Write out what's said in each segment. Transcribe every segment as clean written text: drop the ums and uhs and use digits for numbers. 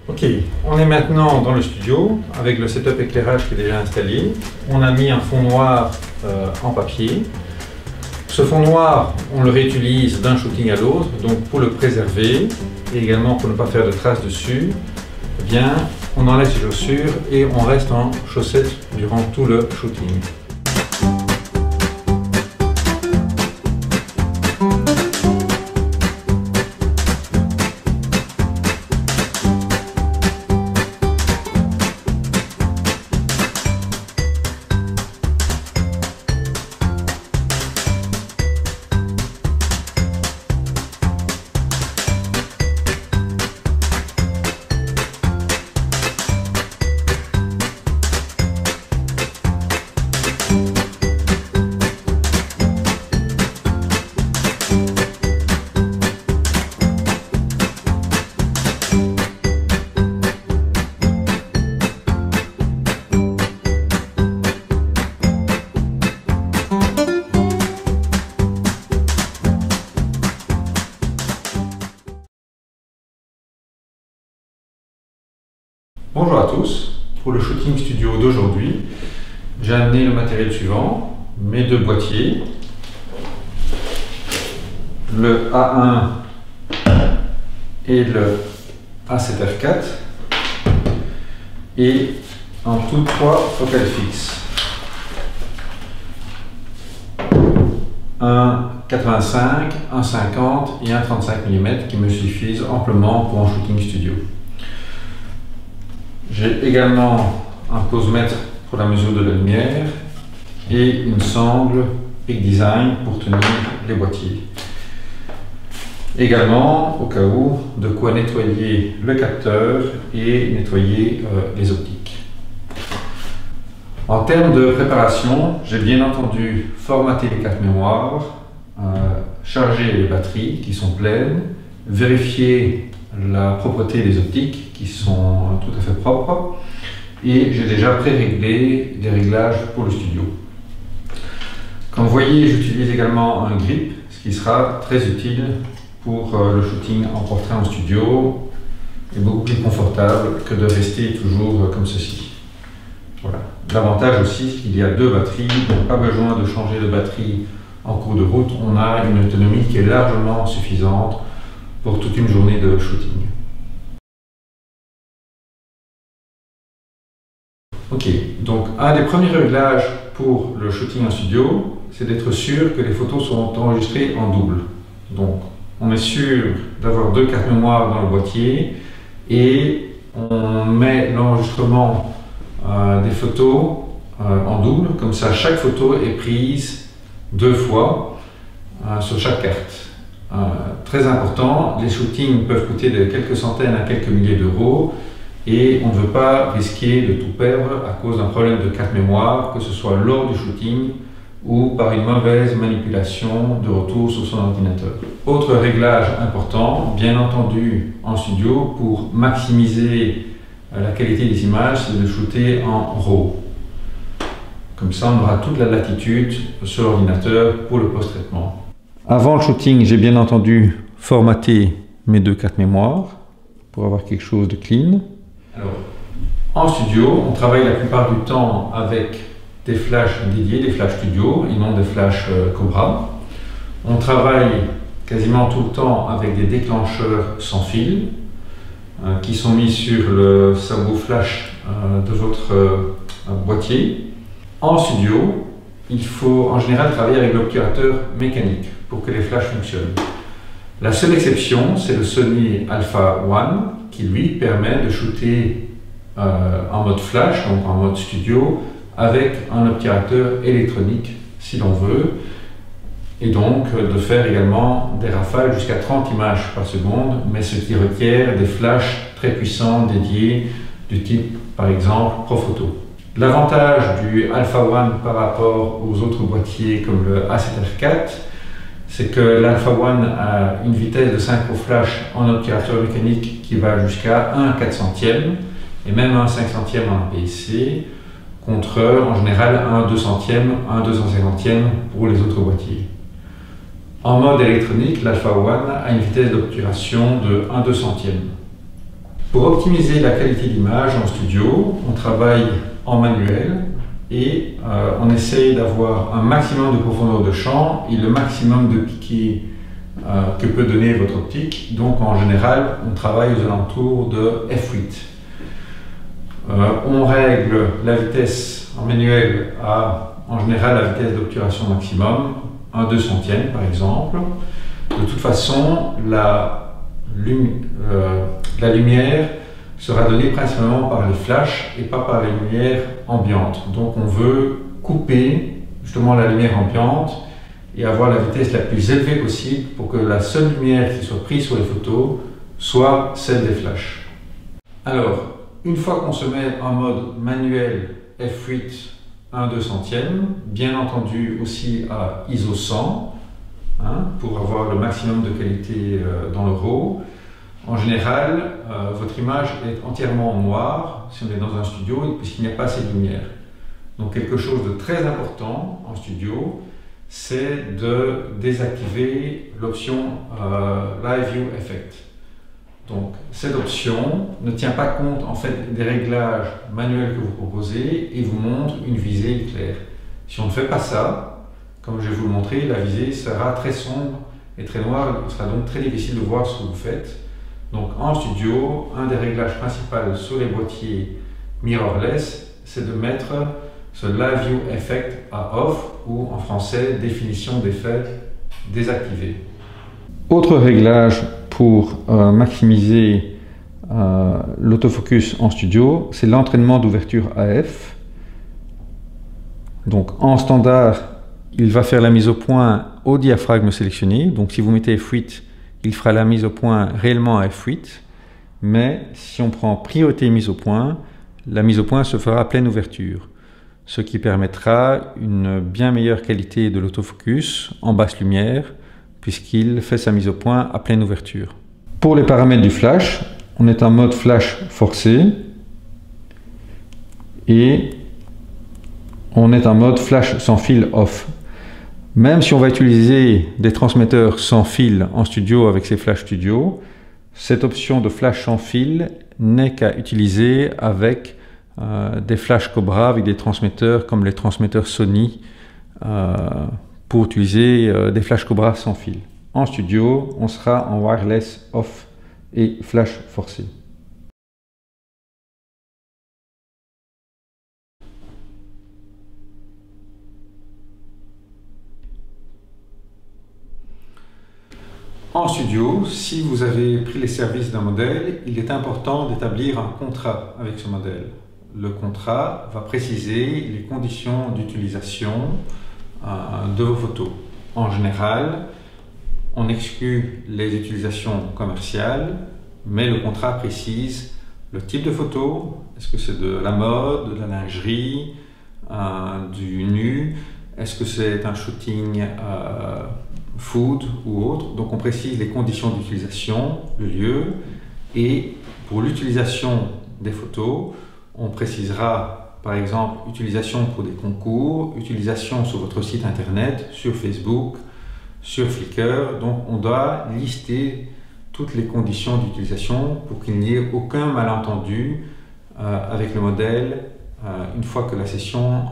Ok, on est maintenant dans le studio avec le setup éclairage qui est déjà installé. On a mis un fond noir en papier. Ce fond noir, on le réutilise d'un shooting à l'autre, donc pour le préserver et également pour ne pas faire de traces dessus, eh bien, on enlève ses chaussures et on reste en chaussettes durant tout le shooting. Bonjour à tous, pour le shooting studio d'aujourd'hui, j'ai amené le matériel suivant, mes deux boîtiers, le A1 et le A7R4 et en tout 3 focales fixes, un 85, un 50 et un 35 mm qui me suffisent amplement pour un shooting studio. J'ai également un posemètre pour la mesure de la lumière et une sangle Peak Design pour tenir les boîtiers. Également, au cas où, de quoi nettoyer le capteur et nettoyer les optiques. En termes de préparation, j'ai bien entendu formaté les cartes mémoire, charger les batteries qui sont pleines, vérifier la propreté des optiques qui sont tout à fait propres et j'ai déjà pré-réglé des réglages pour le studio. Comme vous voyez, j'utilise également un grip, ce qui sera très utile pour le shooting en portrait en studio et beaucoup plus confortable que de rester toujours comme ceci. Voilà. L'avantage aussi, c'est qu'il y a deux batteries, donc pas besoin de changer de batterie en cours de route. On a une autonomie qui est largement suffisante pour toute une journée de shooting. Ok, donc un des premiers réglages pour le shooting en studio, c'est d'être sûr que les photos sont enregistrées en double. Donc on est sûr d'avoir deux cartes mémoire dans le boîtier et on met l'enregistrement des photos en double, comme ça chaque photo est prise deux fois sur chaque carte. Très important, les shootings peuvent coûter de quelques centaines à quelques milliers d'euros et on ne veut pas risquer de tout perdre à cause d'un problème de carte mémoire, que ce soit lors du shooting ou par une mauvaise manipulation de retour sur son ordinateur. Autre réglage important, bien entendu en studio, pour maximiser la qualité des images, c'est de shooter en RAW. Comme ça, on aura toute la latitude sur l'ordinateur pour le post-traitement. Avant le shooting, j'ai bien entendu formaté mes deux cartes mémoire pour avoir quelque chose de clean. Alors, en studio, on travaille la plupart du temps avec des flashs dédiés, des flashs studio et non des flashs Cobra. On travaille quasiment tout le temps avec des déclencheurs sans fil qui sont mis sur le sabot flash de votre boîtier. En studio, il faut en général travailler avec l'obturateur mécanique pour que les flashs fonctionnent. La seule exception, c'est le Sony Alpha One qui lui permet de shooter en mode flash, donc en mode studio, avec un obturateur électronique si l'on veut, et donc de faire également des rafales jusqu'à 30 images par seconde, mais ce qui requiert des flashs très puissants dédiés du type par exemple Profoto. L'avantage du Alpha One par rapport aux autres boîtiers comme le A7R4, c'est que l'Alpha One a une vitesse de synchro flash en obturateur mécanique qui va jusqu'à 1/400e et même 1/500e en APS-C, contre en général 1/200e, 1/250e pour les autres boîtiers. En mode électronique, l'Alpha One a une vitesse d'obturation de 1/200e. Pour optimiser la qualité d'image en studio, on travaille en manuel et on essaye d'avoir un maximum de profondeur de champ et le maximum de piqué que peut donner votre optique. Donc en général, on travaille aux alentours de f8. On règle la vitesse en manuel à, en général, la vitesse d'obturation maximum, 1/200 par exemple. De toute façon, la lumière sera donnée principalement par les flashs et pas par les lumières ambiantes. Donc on veut couper justement la lumière ambiante et avoir la vitesse la plus élevée possible pour que la seule lumière qui soit prise sur les photos soit celle des flashs. Alors, une fois qu'on se met en mode manuel f8 1/200, bien entendu aussi à ISO 100, pour avoir le maximum de qualité dans le RAW. En général, votre image est entièrement en noir si on est dans un studio puisqu'il n'y a pas assez de lumière. Donc quelque chose de très important en studio, c'est de désactiver l'option Live View Effect. Donc cette option ne tient pas compte en fait des réglages manuels que vous proposez et vous montre une visée claire. Si on ne fait pas ça, comme je vais vous le montrer, la visée sera très sombre et très noire, il sera donc très difficile de voir ce que vous faites. Donc en studio, un des réglages principaux sur les boîtiers mirrorless, c'est de mettre ce Live View Effect à off ou en français définition d'effet désactivé. Autre réglage pour maximiser l'autofocus en studio, c'est l'entraînement d'ouverture AF. Donc en standard, il va faire la mise au point au diaphragme sélectionné. Donc si vous mettez f8, il fera la mise au point réellement à f8. Mais si on prend priorité mise au point, la mise au point se fera à pleine ouverture, ce qui permettra une bien meilleure qualité de l'autofocus en basse lumière, puisqu'il fait sa mise au point à pleine ouverture. Pour les paramètres du flash, on est en mode flash forcé et on est en mode flash sans fil off. Même si on va utiliser des transmetteurs sans fil en studio avec ces Flash Studio, cette option de flash sans fil n'est qu'à utiliser avec des Flash Cobra, avec des transmetteurs comme les transmetteurs Sony, pour utiliser des Flash Cobra sans fil. En studio, on sera en wireless off et flash forcé. En studio, si vous avez pris les services d'un modèle, il est important d'établir un contrat avec ce modèle. Le contrat va préciser les conditions d'utilisation de vos photos. En général, on exclut les utilisations commerciales, mais le contrat précise le type de photo. Est-ce que c'est de la mode, de la lingerie, du nu? Est-ce que c'est un shooting food ou autre? Donc on précise les conditions d'utilisation, le lieu, et pour l'utilisation des photos, on précisera par exemple utilisation pour des concours, utilisation sur votre site internet, sur Facebook, sur Flickr. Donc on doit lister toutes les conditions d'utilisation pour qu'il n'y ait aucun malentendu avec le modèle une fois que la session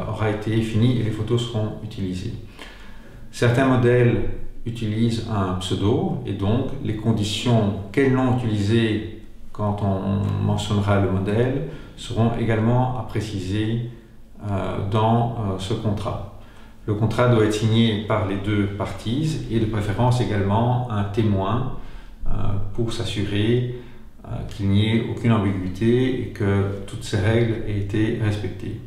aura été finie et les photos seront utilisées. Certains modèles utilisent un pseudo et donc les conditions quels nom utiliser quand on mentionnera le modèle seront également à préciser dans ce contrat. Le contrat doit être signé par les deux parties et de préférence également un témoin pour s'assurer qu'il n'y ait aucune ambiguïté et que toutes ces règles aient été respectées.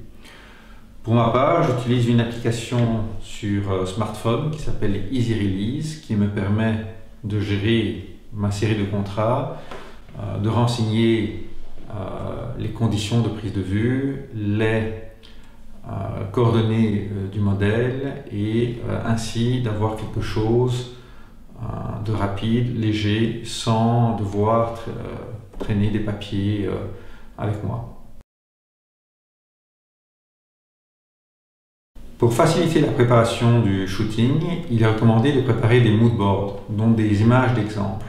Pour ma part, j'utilise une application sur smartphone qui s'appelle Easy Release, qui me permet de gérer ma série de contrats, de renseigner les conditions de prise de vue, les coordonnées du modèle et ainsi d'avoir quelque chose de rapide, léger, sans devoir traîner des papiers avec moi. Pour faciliter la préparation du shooting, il est recommandé de préparer des moodboards, donc des images d'exemple.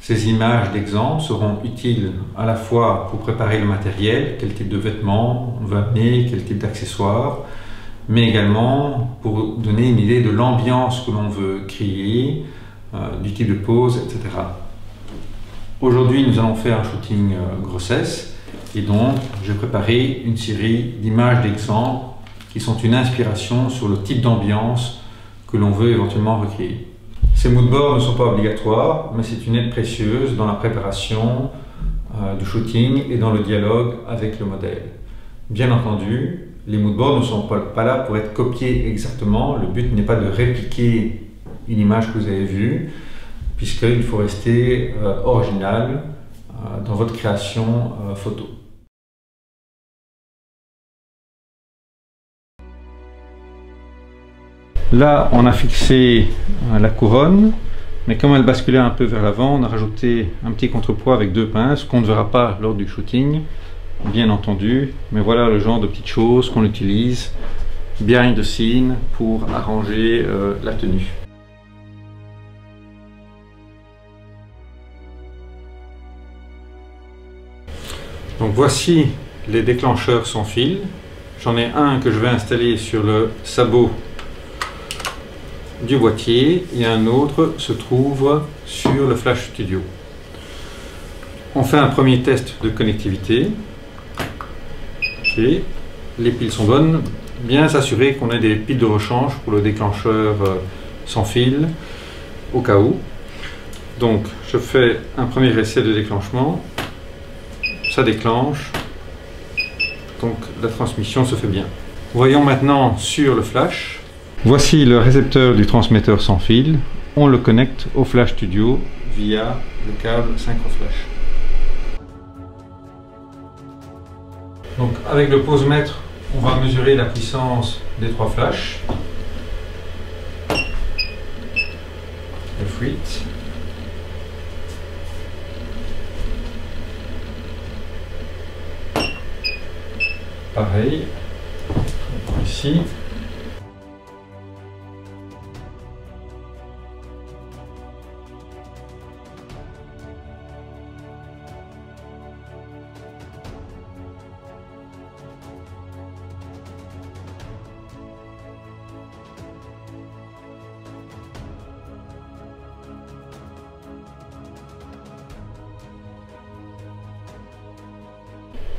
Ces images d'exemple seront utiles à la fois pour préparer le matériel, quel type de vêtements on veut amener, quel type d'accessoires, mais également pour donner une idée de l'ambiance que l'on veut créer, du type de pose, etc. Aujourd'hui, nous allons faire un shooting grossesse et donc j'ai préparé une série d'images d'exemple qui sont une inspiration sur le type d'ambiance que l'on veut éventuellement recréer. Ces moodboards ne sont pas obligatoires, mais c'est une aide précieuse dans la préparation du shooting et dans le dialogue avec le modèle. Bien entendu, les moodboards ne sont pas là pour être copiés exactement. Le but n'est pas de répliquer une image que vous avez vue, puisqu'il faut rester original dans votre création photo. Là, on a fixé la couronne, mais comme elle basculait un peu vers l'avant, on a rajouté un petit contrepoids avec 2 pinces qu'on ne verra pas lors du shooting, bien entendu. Mais voilà le genre de petites choses qu'on utilise behind the scene pour arranger la tenue. Donc voici les déclencheurs sans fil. J'en ai un que je vais installer sur le sabot du boîtier et un autre se trouve sur le Flash Studio. On fait un premier test de connectivité. Okay. Les piles sont bonnes. Bien s'assurer qu'on ait des piles de rechange pour le déclencheur sans fil au cas où. Donc je fais un premier essai de déclenchement. Ça déclenche. Donc la transmission se fait bien. Voyons maintenant sur le flash. Voici le récepteur du transmetteur sans fil. On le connecte au Flash Studio via le câble SynchroFlash. Donc avec le posemètre, on va mesurer la puissance des 3 flashs. F8. Pareil, ici.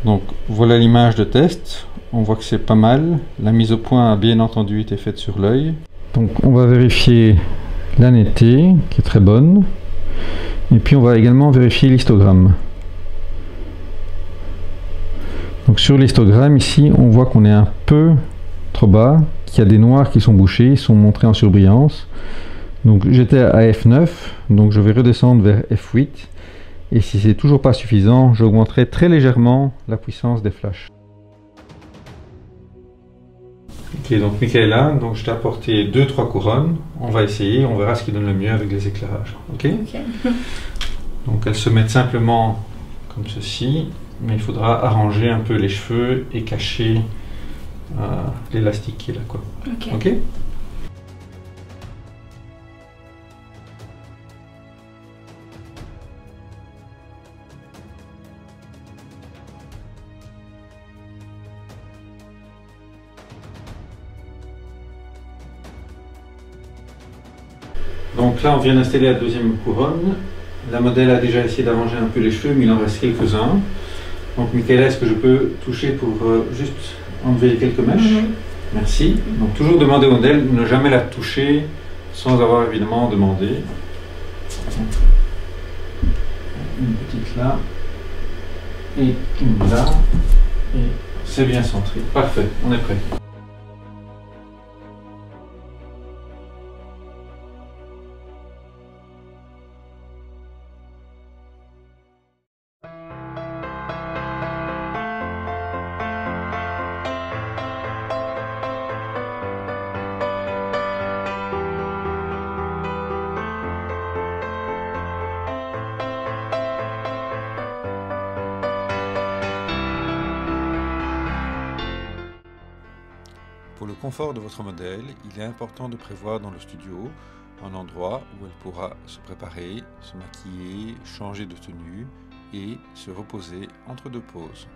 Donc voilà l'image de test, on voit que c'est pas mal, la mise au point a bien entendu été faite sur l'œil. Donc on va vérifier la netteté qui est très bonne, et puis on va également vérifier l'histogramme. Donc sur l'histogramme ici on voit qu'on est un peu trop bas, qu'il y a des noirs qui sont bouchés, ils sont montrés en surbrillance. Donc j'étais à F9, donc je vais redescendre vers F8. Et si c'est toujours pas suffisant, j'augmenterai très légèrement la puissance des flashs. Ok, donc Michaela, donc je t'ai apporté 2-3 couronnes. On va essayer, on verra ce qui donne le mieux avec les éclairages. Ok. Donc elles se mettent simplement comme ceci, mais il faudra arranger un peu les cheveux et cacher l'élastique qui est là, quoi. Ok. Donc là, on vient d'installer la deuxième couronne. La modèle a déjà essayé d'arranger un peu les cheveux, mais il en reste quelques-uns. Donc, Michaela, est-ce que je peux toucher pour juste enlever quelques mèches? Merci. Donc, toujours demander au modèle de ne jamais la toucher sans avoir évidemment demandé. Une petite là et une là. Et c'est bien centré. Parfait, on est prêt. Pour le confort de votre modèle, il est important de prévoir dans le studio un endroit où elle pourra se préparer, se maquiller, changer de tenue et se reposer entre deux pauses.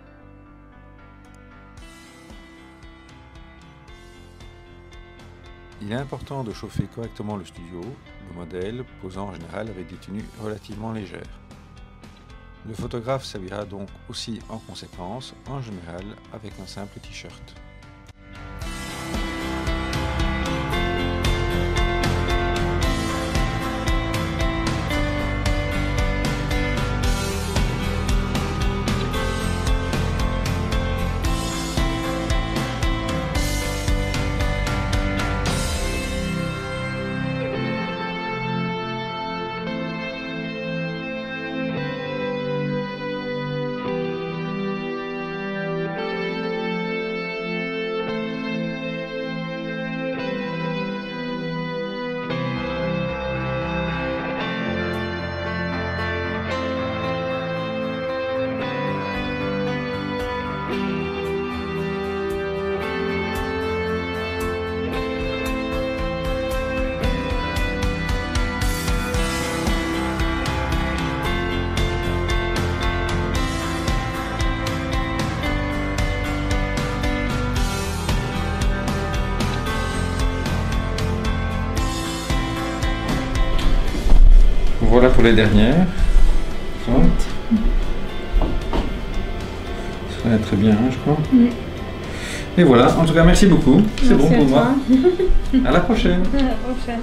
Il est important de chauffer correctement le studio, le modèle posant en général avec des tenues relativement légères. Le photographe s'habillera donc aussi en conséquence, en général avec un simple t-shirt. Voilà pour les dernières. Ça va très bien, je crois. Et voilà, en tout cas, merci beaucoup. C'est bon pour moi. À la prochaine. À la prochaine.